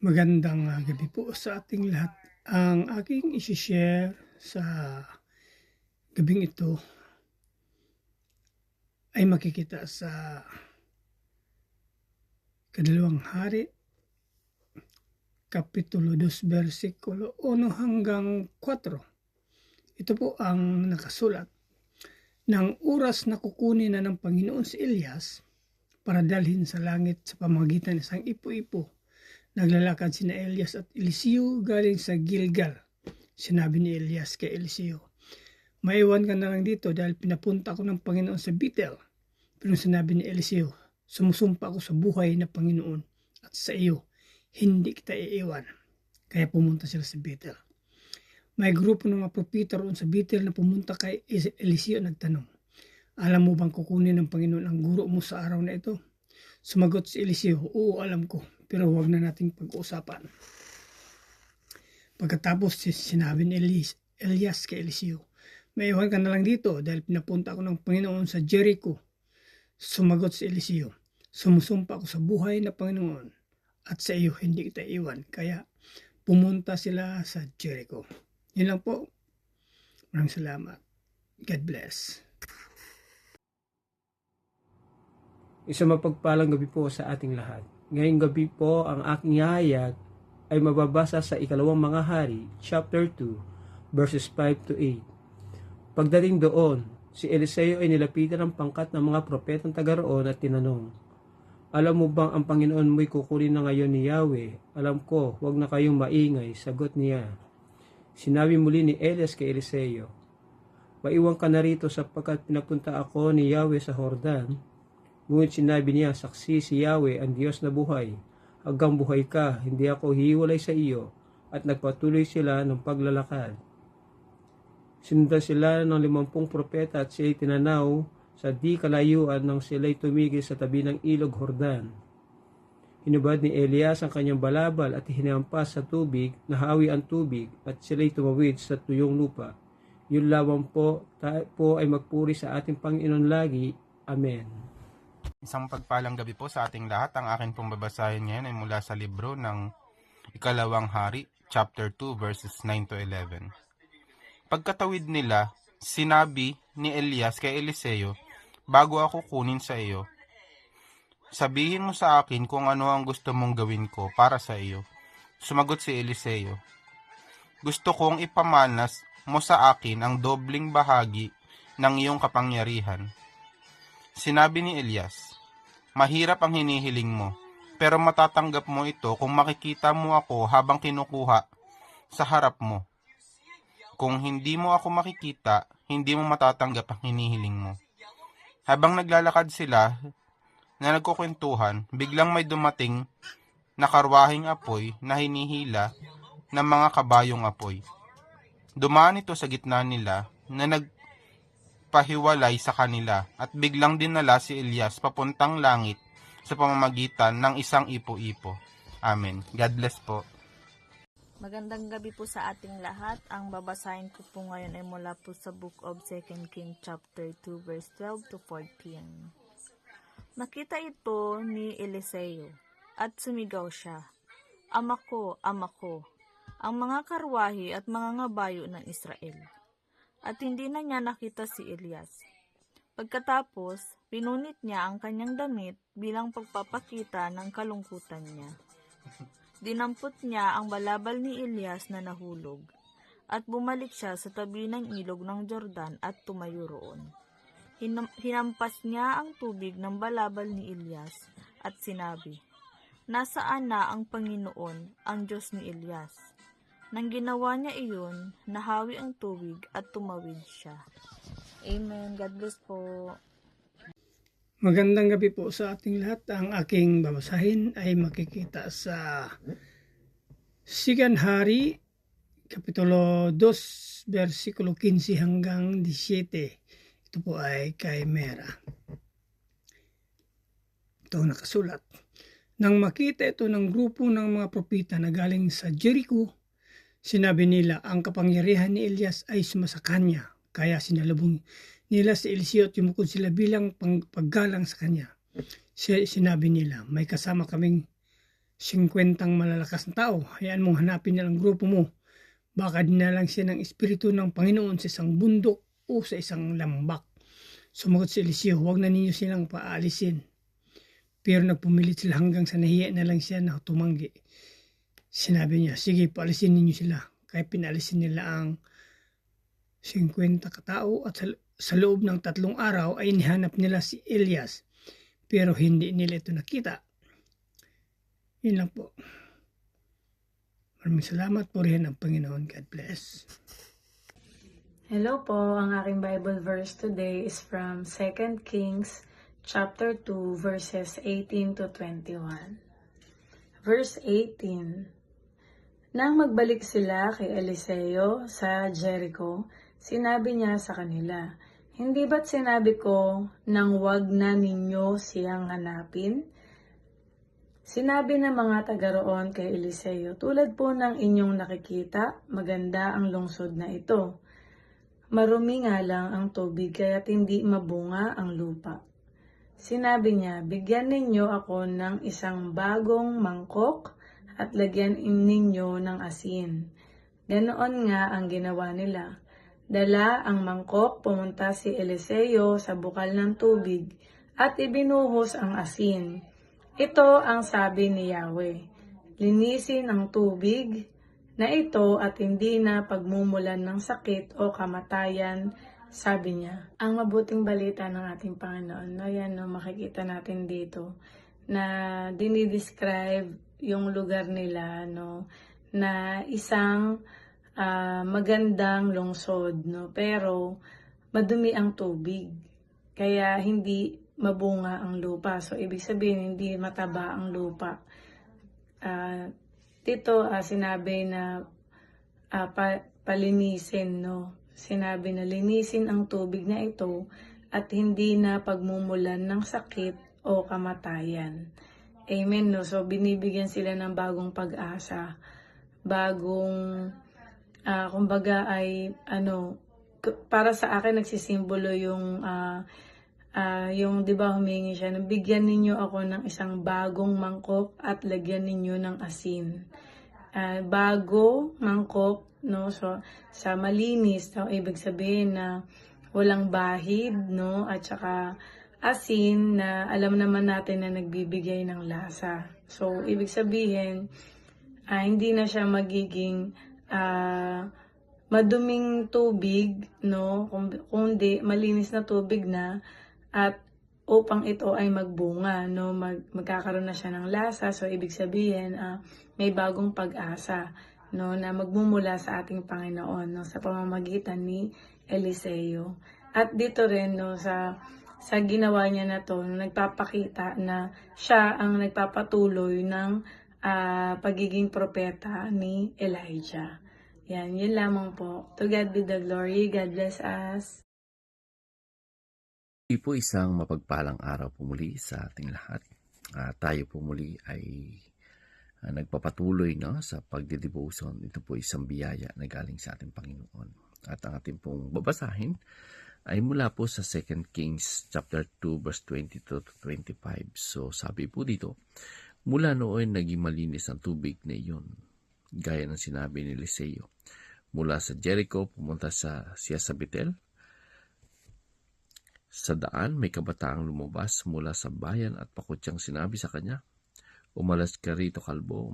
Magandang gabi po sa ating lahat. Ang aking isi-share sa gabing ito ay makikita sa Kadalawang Hari, Kapitulo 2, versikulo 1 hanggang 4. Ito po ang nakasulat. Nang oras na kukunin na ng Panginoon si Elias para dalhin sa langit sa pamamagitan ng isang ipo-ipo, naglalakad sina Elias at Eliseo galing sa Gilgal. Sinabi ni Elias kay Eliseo, "Maiwan ka na lang dito dahil pinapunta ko ng Panginoon sa Bethel." Pero sinabi ni Eliseo, "Sumusumpa ako sa buhay na Panginoon at sa iyo, hindi kita iiwan." Kaya pumunta sila sa Bethel. May grupo ng mga propeta roon sa Bethel na pumunta kay Eliseo at nagtanong, "Alam mo bang kukunin ng Panginoon ang guro mo sa araw na ito?" Sumagot si Eliseo, "Oo, alam ko, pero huwag na nating pag-uusapan." Pagkatapos sinabi ni Elias kay Eliseo, "Maiwan ka na lang dito dahil pinapunta ako ng Panginoon sa Jericho." Sumagot si Eliseo, "Sumusumpa ako sa buhay na Panginoon at sa iyo hindi kita iwan." Kaya pumunta sila sa Jericho. Yun lang po. Maraming salamat. God bless. Isang mapagpalang gabi po sa ating lahat. Ngayong gabi po ang aking hahayag ay mababasa sa Ikalawang Mga Hari, chapter 2, verses 5 to 8. Pagdating doon, si Eliseo ay nilapitan ng pangkat ng mga propetang taga roon at tinanong, "Alam mo bang ang Panginoon mo'y kukunin na ngayon ni Yahweh?" "Alam ko, huwag na kayong maingay," sagot niya. Sinabi muli ni Elias kay Eliseo, "Maiwan ka na rito sapagkat pinapunta ako ni Yahweh sa Jordan." Ngunit sinabi niya, "Saksi si Yahweh, ang Diyos na buhay. Hanggang buhay ka, hindi ako hiwalay sa iyo." At nagpatuloy sila ng paglalakad. Sinundan sila ng 50 propeta at sila'y tinanaw sa di kalayuan nang sila'y tumigil sa tabi ng ilog Jordan. Hinubad ni Elias ang kanyang balabal at hinampas sa tubig, nahawi ang tubig at sila'y tumawid sa tuyong lupa. Yun lamang po, tayo po ay magpuri sa ating Panginoon lagi. Amen. Isang pagpalang gabi po sa ating lahat. Ang akin pong babasahin ngayon ay mula sa libro ng Ikalawang Hari, chapter 2, verses 9 to 11. Pagkatawid nila, sinabi ni Elias kay Eliseo, "Bago ako kunin sa iyo, sabihin mo sa akin kung ano ang gusto mong gawin ko para sa iyo." Sumagot si Eliseo, "Gusto kong ipamanas mo sa akin ang dobling bahagi ng iyong kapangyarihan." Sinabi ni Elias, "Mahirap ang hinihiling mo, pero matatanggap mo ito kung makikita mo ako habang kinukuha sa harap mo. Kung hindi mo ako makikita, hindi mo matatanggap ang hinihiling mo." Habang naglalakad sila na nagkukwentuhan, biglang may dumating na karwaheng apoy na hinihila ng mga kabayong apoy. Dumaan ito sa gitna nila na nagpahiwalay sa kanila at biglang dinala si Elias papuntang langit sa pamamagitan ng isang ipo-ipo. Amen. God bless po. Magandang gabi po sa ating lahat. Ang babasahin ko po ngayon ay mula po sa Book of 2 Kings chapter 2 verse 12 to 14. Nakita ito ni Eliseo at sumigaw siya, "Ama ko, ama ko, ang mga karwahe at mga ngabayo ng Israel." At hindi na niya nakita si Elias. Pagkatapos, pinunit niya ang kanyang damit bilang pagpapakita ng kalungkutan niya. Dinampot niya ang balabal ni Elias na nahulog, at bumalik siya sa tabi ng ilog ng Jordan at tumayo roon. Hinampas niya ang tubig ng balabal ni Elias at sinabi, "Nasaan na ang Panginoon, ang Diyos ni Elias?" Nang ginawa niya iyon, nahawi ang tubig at tumawid siya. Amen. God bless po. Magandang gabi po sa ating lahat. Ang aking babasahin ay makikita sa Sikan Hari, Kapitulo 2, versikulo 15 hanggang 17. Ito po ay kay Mera. Ito nakasulat. Nang makita ito ng grupo ng mga propeta na galing sa Jericho, sinabi nila, "Ang kapangyarihan ni Elias ay sumasa kanya." Kaya sinalubong nila si Eliseo at yumukod sila bilang paggalang sa kanya. Sinabi nila, "May kasama kaming 50 malalakas na tao. Hayaan mong hanapin nilang grupo mo. Baka dinalang siya ng Espiritu ng Panginoon sa isang bundok o sa isang lambak. Sumagot si Eliseo, huwag na ninyo silang paalisin. Pero nagpumilit sila hanggang sa nahiya na lang siya na tumanggi. Sinabi niya, sige, paalisin ninyo sila. Kaya pinalisin nila ang 50 katao at sa loob ng 3 araw ay inihanap nila si Elias. Pero hindi nila ito nakita. Yun lang po. Maraming salamat po rin ang Panginoon. God bless. Hello po, ang aking Bible verse today is from 2 Kings chapter 2 verses 18 to 21. Verse 18. Nang magbalik sila kay Eliseo sa Jericho, sinabi niya sa kanila, hindi ba't sinabi ko nang wag na ninyo siyang hanapin? Sinabi ng mga taga roon kay Eliseo, tulad po ng inyong nakikita, maganda ang lungsod na ito. Marumi nga lang ang tubig kaya't hindi mabunga ang lupa. Sinabi niya, bigyan ninyo ako ng isang bagong mangkok at lagyan ninyo ng asin. Ganoon nga ang ginawa nila. Dala ang mangkok, pumunta si Eliseo sa bukal ng tubig at ibinuhos ang asin. Ito ang sabi ni Yahweh, linisin ang tubig na ito at hindi na pagmumulan ng sakit o kamatayan, sabi niya. Ang mabuting balita ng ating Panginoon, no? Yan, no? Makikita natin dito na dinidescribe yung lugar nila, no? Na isang magandang lungsod, no? Pero madumi ang tubig, kaya hindi mabunga ang lupa. So, ibig sabihin, hindi mataba ang lupa. Dito, sinabi na palinisin, no? Sinabi na linisin ang tubig na ito at hindi na pagmumulan ng sakit o kamatayan. Amen, no? So, binibigyan sila ng bagong pag-asa. Bagong, kumbaga ay, para sa akin, nagsisimbolo yung 'di ba humingi siya, bigyan ninyo ako ng isang bagong mangkok at lagyan ninyo ng asin. Bago mangkok, no? So sa malinis, no? Ibig sabihin na walang bahid, no? At saka asin na alam naman natin na nagbibigay ng lasa. So ibig sabihin hindi na siya magiging maduming tubig, no? Kundi malinis na tubig na. At upang ito ay magbunga, no, magkakaroon na siya ng lasa. So ibig sabihin may bagong pag-asa, no, na magmumula sa ating Panginoon, no, sa pamamagitan ni Eliseo. At dito rin, no, sa ginawa niya na to, nagpapakita na siya ang nagpapatuloy ng pagiging propeta ni Elijah. Yun lamang po. To God be the glory. God bless us. Ito po isang mapagpalang araw po muli sa ating lahat. Tayo po muli ay nagpapatuloy, no, sa pagdidevotion. Ito po isang biyaya na galing sa ating Panginoon. At ang ating pong babasahin ay mula po sa 2 Kings chapter 2 verse 22 to 25. So sabi po dito, mula noon naging malinis ang tubig na iyon, gaya ng sinabi ni Eliseo. Mula sa Jericho pumunta siya sa Bethel. Sa daan, may kabataang lumabas mula sa bayan at pakutyang sinabi sa kanya, umalis ka rito, kalbo.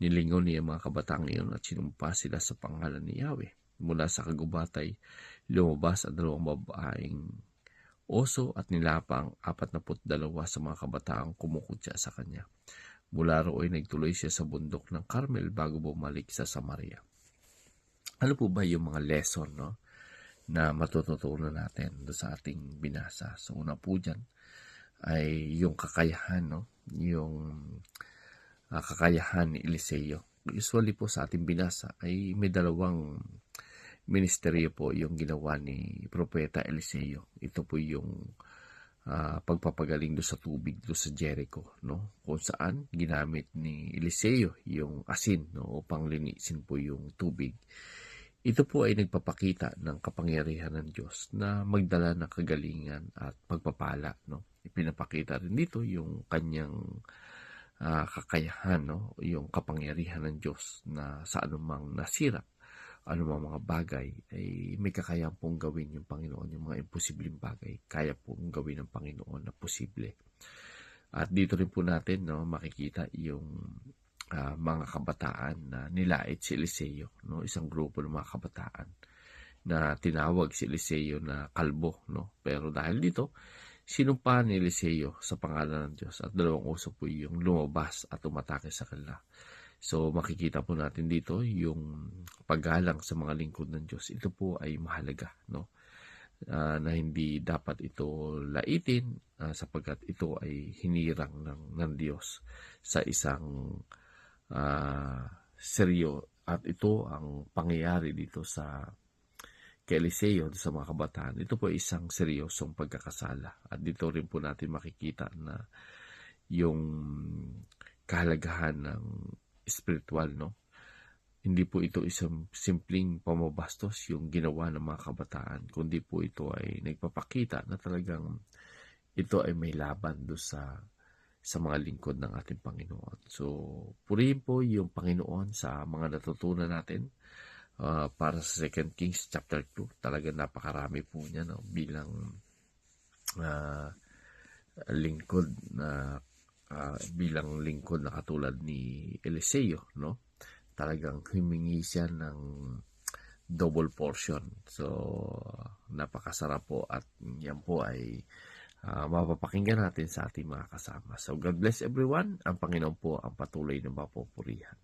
Nilingon niya ang mga kabataang iyon at sinumpa sila sa pangalan ni Yahweh. Mula sa kagubatay, lumabas ang 2 babaeng oso at nilapang 42 sa mga kabataang kumukutya sa kanya. Mula roon nagtuloy siya sa bundok ng Carmel bago bumalik sa Samaria. Ano po ba yung mga lesson, no, na matututunan natin sa ating binasa? So una po dyan ay yung kakayahan, no? Yung kakayahan ni Eliseo. Usually po sa ating binasa ay may 2 ministeryo po yung ginawa ni Propeta Eliseo. Ito po yung pagpapagaling do sa tubig do sa Jericho, no? Kung saan ginamit ni Eliseo yung asin, no, upang linisin po yung tubig. Ito po ay nagpapakita ng kapangyarihan ng Diyos na magdala ng kagalingan at pagpapala, no? Ipinapakita rin dito yung kanyang kakayahan, no? Yung kapangyarihan ng Diyos na sa anumang nasira, anumang mga bagay, ay may kakayahan pong gawin yung Panginoon, yung mga imposibleng bagay, kaya pong gawin ng Panginoon na posible. At dito rin po natin, no, makikita yung mga kabataan na nilait si Eliseo, no? Isang grupo ng mga kabataan na tinawag si Eliseo na kalbo, no? Pero dahil dito, sinumpa ni Eliseo sa pangalan ng Diyos at dalawang uso po yung lumabas at umatake sa kanila. So makikita po natin dito yung paggalang sa mga lingkod ng Diyos. Ito po ay mahalaga, no? Na hindi dapat ito laitin sapagkat ito ay hinirang ng Diyos sa isang seryo, at ito ang pangyayari dito sa kay Eliseo sa mga kabataan. Ito po ay isang seryosong pagkakasala, at dito rin po natin makikita na yung kahalagahan ng spiritual, no? Hindi po ito isang simpleng pamabastos yung ginawa ng mga kabataan, kundi po ito ay nagpapakita na talagang ito ay may laban do sa mga lingkod ng ating Panginoon. So, purihin po yung Panginoon sa mga natutunan natin para sa 2 Kings chapter 2. Talagang napakarami po niya, no? Bilang lingkod na katulad ni Eliseo, no? Talagang humingi siya ng double portion. So, napakasarap po, at yan po ay mapapakinggan natin sa ating mga kasama. So, God bless everyone. Ang Panginoon po ang patuloy na mapupurihan.